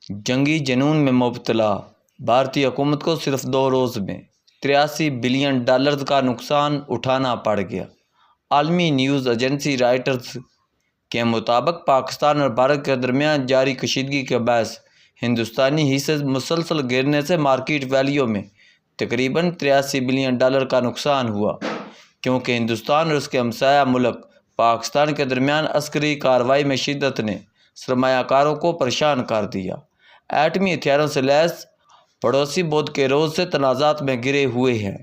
جنگی جنون میں مبتلا بھارتی حکومت کو صرف 2 روز میں $83 بلین کا نقصان اٹھانا پڑ گیا۔ عالمی نیوز ایجنسی رائٹرز کے مطابق پاکستان اور بھارت کے درمیان جاری کشیدگی کے باعث ہندوستانی حصے مسلسل گرنے سے مارکیٹ ویلیو میں تقریباً $83 بلین کا نقصان ہوا، کیونکہ ہندوستان اور اس کے ہمسایہ ملک پاکستان کے درمیان عسکری کارروائی میں شدت نے سرمایہ کاروں کو پریشان کر دیا۔ ایٹمی ہتھیاروں سے لیس پڑوسی بدھ کے روز سے تنازعات میں گرے ہوئے ہیں۔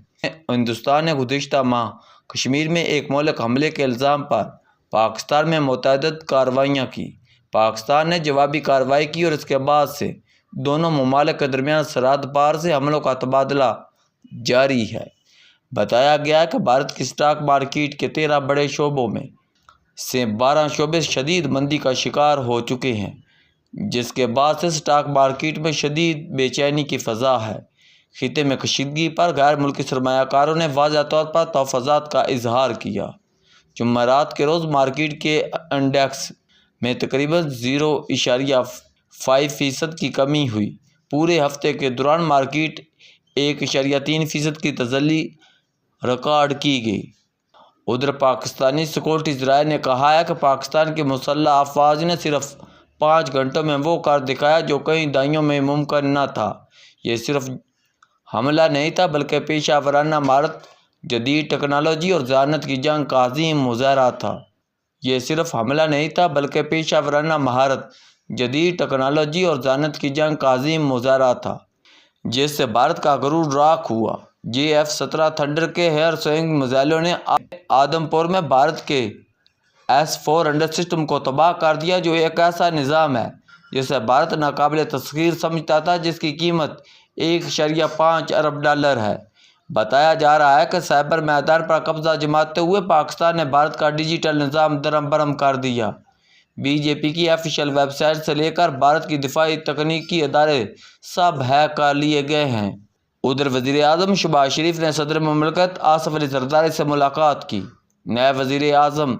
ہندوستان نے گزشتہ ماہ کشمیر میں ایک مہلک حملے کے الزام پر پاکستان میں متعدد کارروائیاں کی۔ پاکستان نے جوابی کارروائی کی اور اس کے بعد سے دونوں ممالک کے درمیان سرحد پار سے حملوں کا تبادلہ جاری ہے۔ بتایا گیا ہے کہ بھارت کی اسٹاک مارکیٹ کے 13 بڑے شعبوں میں سے 12 شعبے شدید مندی کا شکار ہو چکے ہیں، جس کے بعد سے اسٹاک مارکیٹ میں شدید بے چینی کی فضا ہے۔ خطے میں کشیدگی پر غیر ملکی سرمایہ کاروں نے واضح طور پر تحفظات کا اظہار کیا۔ جمعرات کے روز مارکیٹ کے انڈیکس میں تقریباً 0.5% کی کمی ہوئی۔ پورے ہفتے کے دوران مارکیٹ 1.3% کی تزلی ریکارڈ کی گئی۔ ادھر پاکستانی سیکورٹی ذرائع نے کہا ہے کہ پاکستان کی مسلح افواج نے صرف 5 گھنٹوں میں وہ کر دکھایا جو کئی دہائیوں میں ممکن نہ تھا۔ یہ صرف حملہ نہیں تھا بلکہ پیشہ ورانہ مہارت، جدید ٹیکنالوجی اور ذہانت کی جنگ کا عظیم مظاہرہ تھا۔ یہ صرف حملہ نہیں تھا بلکہ پیشہ ورانہ مہارت، جدید ٹیکنالوجی اور ذہانت کی جنگ کا عظیم مظاہرہ تھا، جس سے بھارت کا غرور راکھ ہوا۔ F-17 تھنڈر کے ایئر سوئنگ میزائلوں نے آدم پور میں بھارت کے S-400 سسٹم کو تباہ کر دیا، جو ایک ایسا نظام ہے جسے بھارت ناقابل تسخیر سمجھتا تھا، جس کی قیمت $1.5 ارب ہے۔ بتایا جا رہا ہے کہ سائبر میدان پر قبضہ جماتے ہوئے پاکستان نے بھارت کا ڈیجیٹل نظام درہم برہم کر دیا۔ BJP کی آفیشیل ویب سائٹ سے لے کر بھارت کی دفاعی تکنیکی ادارے سب ہیک کر لیے گئے ہیں۔ ادھر وزیر اعظم شہباز شریف نے صدر مملکت آصف علی زرداری سے ملاقات کی۔ نائب وزیر اعظم،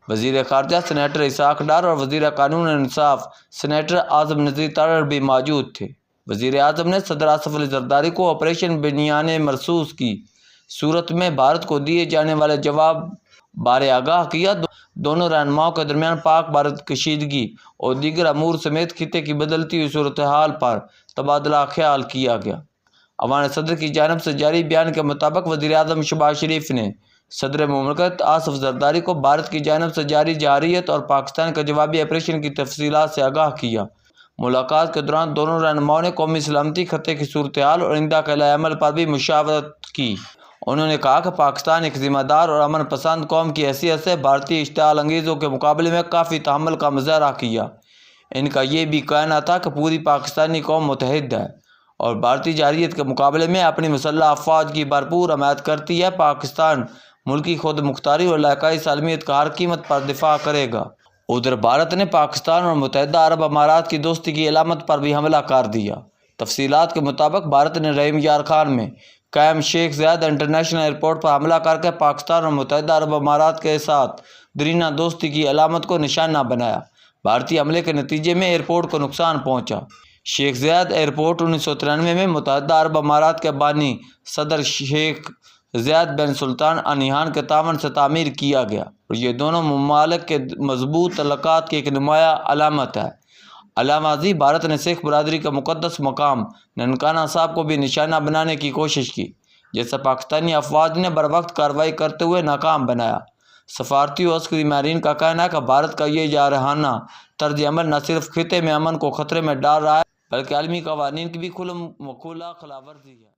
وزیر خارجہ سینیٹر اسحاق ڈار اور وزیر قانون و انصاف سینیٹر اعظم نذیر تارڑ بھی موجود تھے۔ وزیر اعظم نے صدر آصف علی زرداری کو آپریشن بنیان مرصوص کی صورت میں بھارت کو دیے جانے والے جواب بارے آگاہ کیا۔ دونوں رہنماؤں کے درمیان پاک بھارت کشیدگی اور دیگر امور سمیت خطے کی بدلتی ہوئی صورتحال پر تبادلہ خیال کیا گیا۔ ایوان صدر کی جانب سے جاری بیان کے مطابق وزیر اعظم شہباز شریف نے صدر مملکت آصف زرداری کو بھارت کی جانب سے جاری جارحیت اور پاکستان کے جوابی آپریشن کی تفصیلات سے آگاہ کیا۔ ملاقات کے دوران دونوں رہنماؤں نے قومی سلامتی، خطے کی صورتحال اور آئندہ کے نقطۂ عمل پر بھی مشاورت کی۔ انہوں نے کہا کہ پاکستان ایک ذمہ دار اور امن پسند قوم کی حیثیت سے بھارتی اشتعال انگیزوں کے مقابلے میں کافی تحمل کا مظاہرہ کیا۔ ان کا یہ بھی کہنا تھا کہ پوری پاکستانی قوم متحد ہے اور بھارتی جارحیت کے مقابلے میں اپنی مسلح افواج کی بھرپور حمایت کرتی ہے۔ پاکستان ملکی خود مختاری اور علاقائی سالمیت کا ہر قیمت پر دفاع کرے گا۔ ادھر بھارت نے پاکستان اور متحدہ عرب امارات کی دوستی کی علامت پر بھی حملہ کر دیا۔ تفصیلات کے مطابق بھارت نے رحیم یار خان میں قائم شیخ زاید انٹرنیشنل ایئرپورٹ پر حملہ کر کے پاکستان اور متحدہ عرب امارات کے ساتھ دیرینہ دوستی کی علامت کو نشانہ بنایا۔ بھارتی حملے کے نتیجے میں ایئرپورٹ کو نقصان پہنچا۔ شیخ زاید ایئرپورٹ 1993 میں متحدہ عرب امارات کے بانی صدر شیخ زاید بن سلطان ال نہیان کے تعاون سے تعمیر کیا گیا اور یہ دونوں ممالک کے مضبوط تعلقات کی ایک نمایاں علامت ہے۔ علاوہ ازیں بھارت نے سکھ برادری کے مقدس مقام ننکانہ صاحب کو بھی نشانہ بنانے کی کوشش کی، جسے پاکستانی افواج نے بروقت کارروائی کرتے ہوئے ناکام بنایا۔ سفارتی و عسکری ماہرین کا کہنا ہے کہ بھارت کا یہ جارحانہ طرز عمل نہ صرف خطے میں امن کو خطرے میں ڈال رہا ہے بلکہ عالمی قوانین کی بھی کھلا خلاف ورزی ہے۔